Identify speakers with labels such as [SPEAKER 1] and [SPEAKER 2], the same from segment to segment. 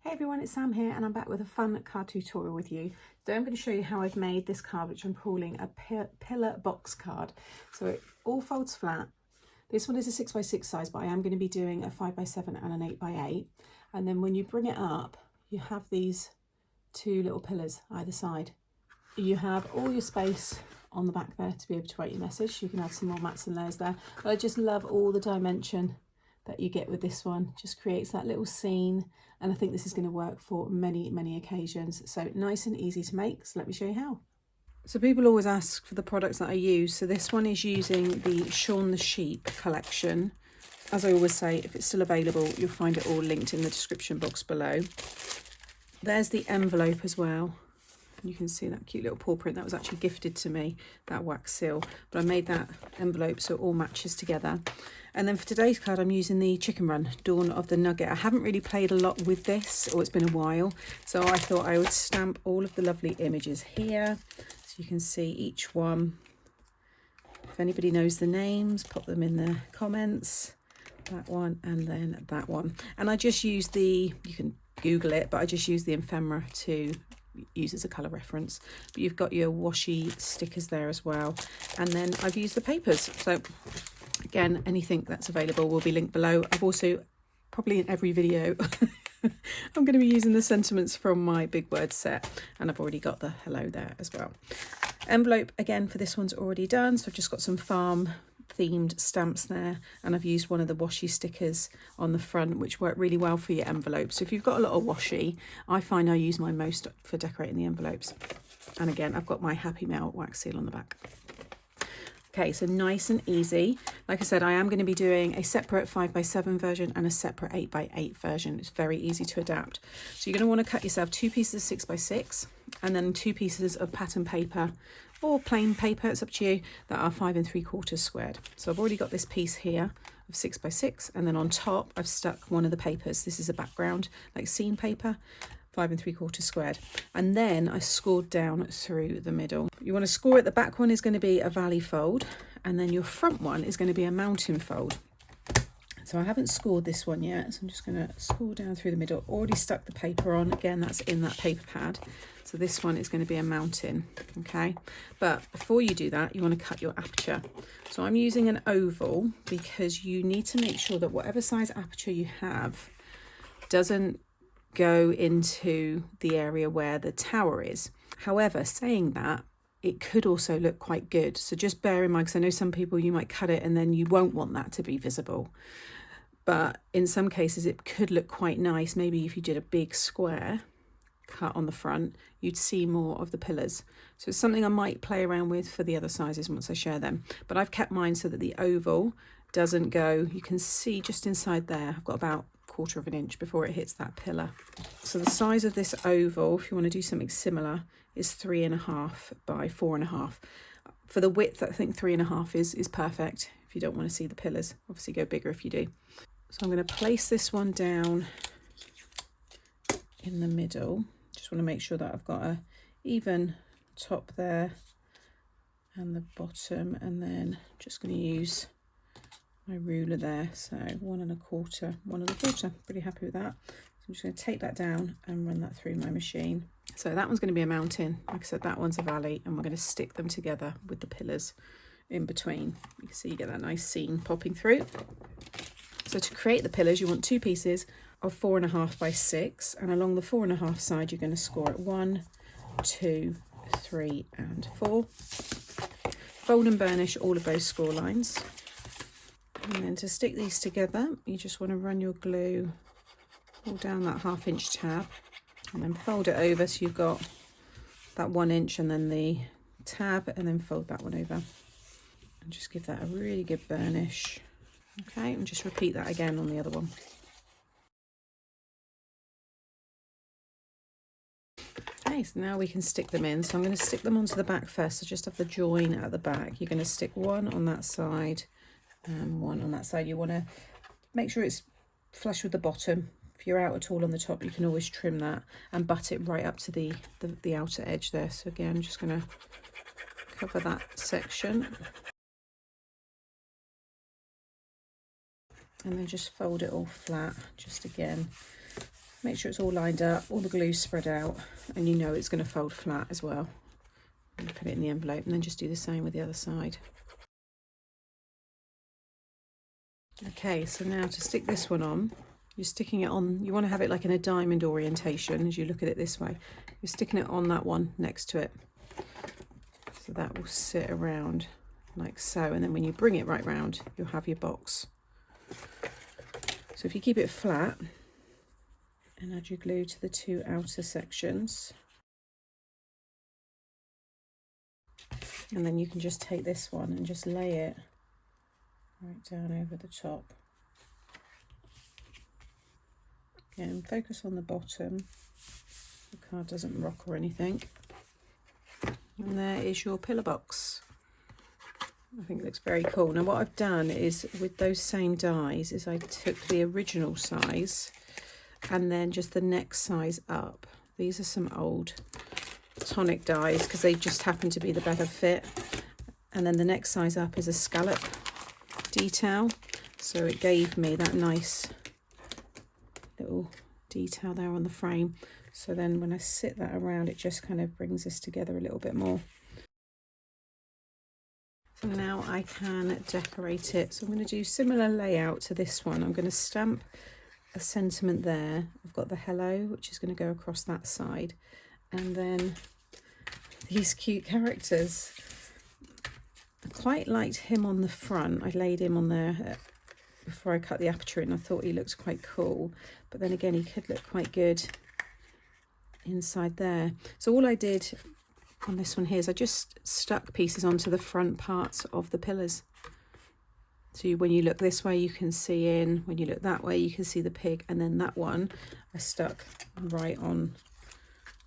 [SPEAKER 1] Hey everyone, it's Sam here and I'm back with a fun card tutorial with you. Today I'm going to show you how I've made this card, which I'm calling a pillar box card. So it all folds flat. This one is a 6x6 size, but I am going to be doing a 5x7 and an 8x8. And then when you bring it up, you have these two little pillars either side. You have all your space on the back there to be able to write your message. You can add some more mats and layers there. But I just love all the dimension that you get with this one. Just creates that little scene, and I think this is going to work for many occasions. So nice and easy to make, so let me show you how. So people always ask for the products that I use. So this one is using the Shaun the Sheep collection. As I always say, if it's still available, you'll find it all linked in the description box below. There's the envelope as well. You can see that cute little paw print that was actually gifted to me, that wax seal, but I made that envelope so it all matches together. And then for today's card, I'm using the Chicken Run, Dawn of the Nugget. I haven't really played a lot with this, or it's been a while, so I thought I would stamp all of the lovely images here, so you can see each one. If anybody knows the names, pop them in the comments. That one and then that one. And I just use you can Google it, but I just use the ephemera to use as a colour reference. But you've got your washi stickers there as well, and then I've used the papers. So again, anything that's available will be linked below. I've also, probably in every video, I'm going to be using the sentiments from my big word set, and I've already got the hello there as well. Envelope again for this one's already done, so I've just got some farm themed stamps there, and I've used one of the washi stickers on the front, which work really well for your envelopes. So if you've got a lot of washi, I find I use mine most for decorating the envelopes. And again, I've got my Happy Mail wax seal on the back. Okay, so nice and easy. Like I said, I am going to be doing a separate 5x7 version and a separate 8x8 version. It's very easy to adapt. So you're going to want to cut yourself 2 pieces of 6x6 and then 2 pieces of pattern paper or plain paper, it's up to you, that are 5 3/4 squared. So I've already got this piece here of 6x6, and then on top I've stuck one of the papers. This is a background, like scene paper, 5 3/4 squared, and then I scored down through the middle. You want to score it. The back one is going to be a valley fold, and then your front one is going to be a mountain fold. So I haven't scored this one yet, so I'm just going to score down through the middle. Already stuck the paper on, again that's in that paper pad. So this one is going to be a mountain, okay? But before you do that, you want to cut your aperture. So I'm using an oval because you need to make sure that whatever size aperture you have doesn't go into the area where the tower is. However, saying that, it could also look quite good. So just bear in mind, because I know some people, you might cut it and then you won't want that to be visible. But in some cases it could look quite nice. Maybe if you did a big square cut on the front, you'd see more of the pillars. So it's something I might play around with for the other sizes once I share them. But I've kept mine so that the oval doesn't go, you can see just inside there, I've got about 1/4 of an inch before it hits that pillar. So the size of this oval, if you want to do something similar, is 3.5 by 4.5. For the width, I think 3.5 is perfect if you don't want to see the pillars. Obviously go bigger if you do. So I'm going to place this one down in the middle. Just want to make sure that I've got a even top there and the bottom, and then just going to use my ruler there. So 1.25, 1.25. Pretty happy with that. So I'm just going to take that down and run that through my machine. So that one's going to be a mountain. Like I said, that one's a valley, and we're going to stick them together with the pillars in between. You can see you get that nice scene popping through. So to create the pillars, you want 2 pieces of 4.5 by 6, and along the 4.5 side, you're going to score it 1, 2, 3, and 4. Fold and burnish all of those score lines. And then to stick these together, you just want to run your glue all down that 1/2 inch tab, and then fold it over so you've got that 1 inch and then the tab, and then fold that one over. And just give that a really good burnish. Okay, and just repeat that again on the other one. Okay, so now we can stick them in. So I'm going to stick them onto the back first. So just have the join at the back. You're going to stick one on that side and one on that side. You want to make sure it's flush with the bottom. If you're out at all on the top, you can always trim that and butt it right up to the outer edge there. So again, I'm just going to cover that section. And then just fold it all flat, just again Make sure it's all lined up, all the glue's spread out, and you know it's going to fold flat as well. And put it in the envelope, and then just do the same with the other side. Okay, so now to stick this one on, you're sticking it on, you want to have it like in a diamond orientation as you look at it this way. You're sticking it on that one next to it. So that will sit around like so, and then when you bring it right round, you'll have your box. So if you keep it flat and add your glue to the two outer sections, and then you can just take this one and just lay it right down over the top. Again, focus on the bottom, the card doesn't rock or anything. And there is your pillar box. I think it looks very cool. Now what I've done is, with those same dies, is I took the original size and then just the next size up. These are some old tonic dies because they just happen to be the better fit. And then the next size up is a scallop detail. So it gave me that nice little detail there on the frame. So then when I sit that around, it just kind of brings this together a little bit more. So now I can decorate it. So I'm going to do similar layout to this one. I'm going to stamp a sentiment there. I've got the hello, which is going to go across that side. And then these cute characters. I quite liked him on the front. I laid him on there before I cut the aperture in. I thought he looked quite cool. But then again, he could look quite good inside there. So all I did on this one here is I just stuck pieces onto the front parts of the pillars. So when you look this way, you can see in. When you look that way, you can see the pig. And then that one I stuck right on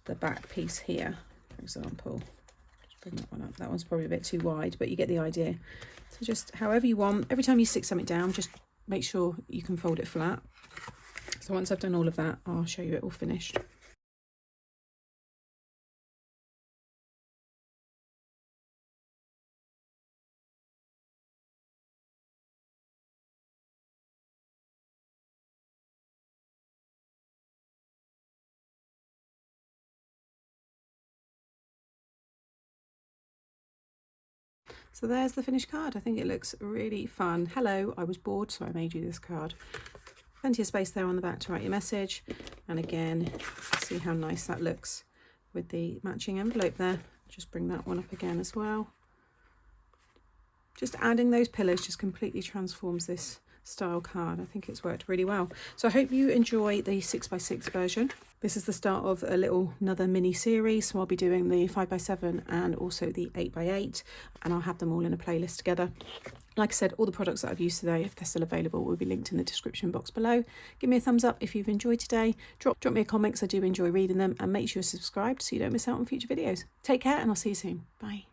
[SPEAKER 1] the back piece here, for example. Just bring that one up. That one's probably a bit too wide, but you get the idea. So just however you want. Every time you stick something down, just make sure you can fold it flat. So once I've done all of that, I'll show you it all finished. So there's the finished card. I think it looks really fun. Hello, I was bored, so I made you this card. Plenty of space there on the back to write your message. And again, see how nice that looks with the matching envelope there. Just bring that one up again as well. Just adding those pillars just completely transforms this style card. I think it's worked really well. So I hope you enjoy the 6x6 version. This is the start of another mini series. So I'll be doing the 5x7 and also the 8x8, and I'll have them all in a playlist together. Like I said, all the products that I've used today, if they're still available, will be linked in the description box below. Give me a thumbs up if you've enjoyed today. Drop me a comment because I do enjoy reading them, and make sure you're subscribed so you don't miss out on future videos. Take care, and I'll see you soon. Bye.